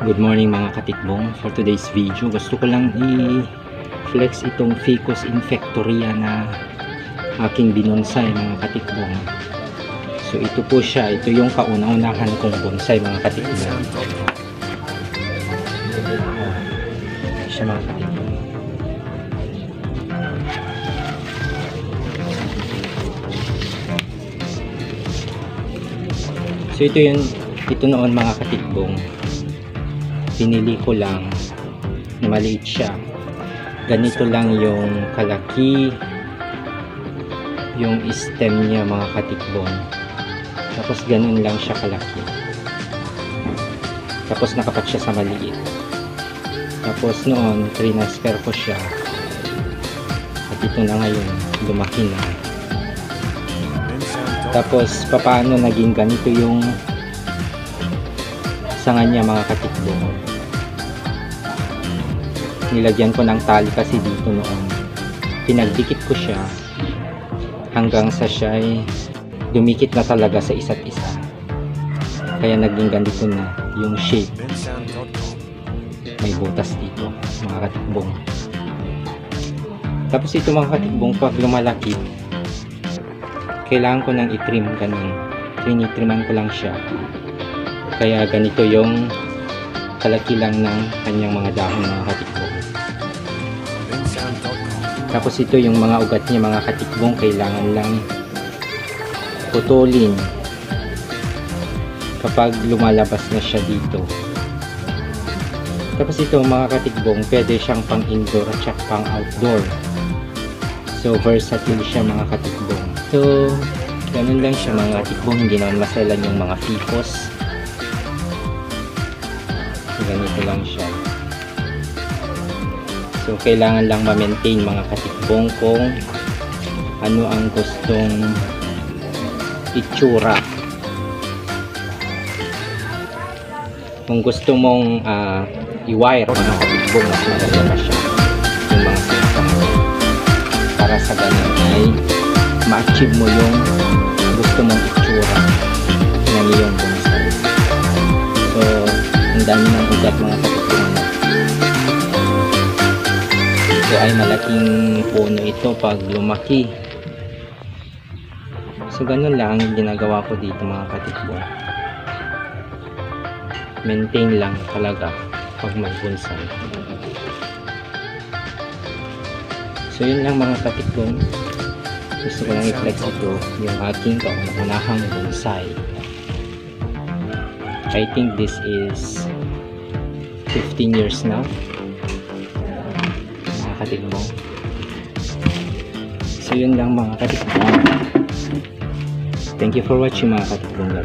Good morning mga katikbong. For today's video, gusto ko lang i-flex itong Ficus infectoria na aking binonsay mga katikbong. So ito po siya, ito yung kauna-unahan kong bonsai mga katikbong. Ito siya mga katikbong. So ito noon mga katikbong. Pinili ko lang na maliit siya, ganito lang yung kalaki yung stem niya mga katikbong, tapos ganun lang siya kalaki, tapos nakapat siya sa maliit. Tapos noon trinasker ko siya at ito na ngayon lumaki na. Tapos paano naging ganito yung sanga niya mga katikbong? Nilagyan ko ng tali kasi dito noon, pinagdikit ko siya hanggang sa siya ay dumikit na talaga sa isa't isa, kaya naging ganito na yung shape. May butas dito mga katikbong. Tapos ito mga katikbong, pag lumalaki kailangan ko nang i-trim, ganun tinitriman ko lang siya, kaya ganito yung kalaki lang ng kanyang mga dahon mga katikbong. Tapos ito yung mga ugat niya mga katikbong, kailangan lang putulin kapag lumalabas na siya dito. Tapos ito mga katikbong, pwede siyang pang indoor at saka pang outdoor, so versatile siya mga katikbong. So ganun lang siya mga katikbong, hindi naman maselan yung mga Ficus. Ganito lang siya. So kailangan lang ma-maintain mga katikbong kung ano ang gustong itsura. Kung gusto mong i-wire mga katikbong, mas maganda pa siya yung mga sinasama, para sa ganun ay ma-achieve mo yung gusto mong itsura ng iyong bonsai. So ang dami ng ugat mga katikbong. Ito ay malaking puno ito pag lumaki. So ganun lang ang ginagawa ko dito mga katikbong. Maintain lang talaga pag may bonsai. So yun lang mga katikbong. Gusto ko lang i-flex ito yung aking kauna-unahang bonsai. I think this is 15 years now mga katikbong. So yun lang mga katikbong. Thank you for watching mga katikbong.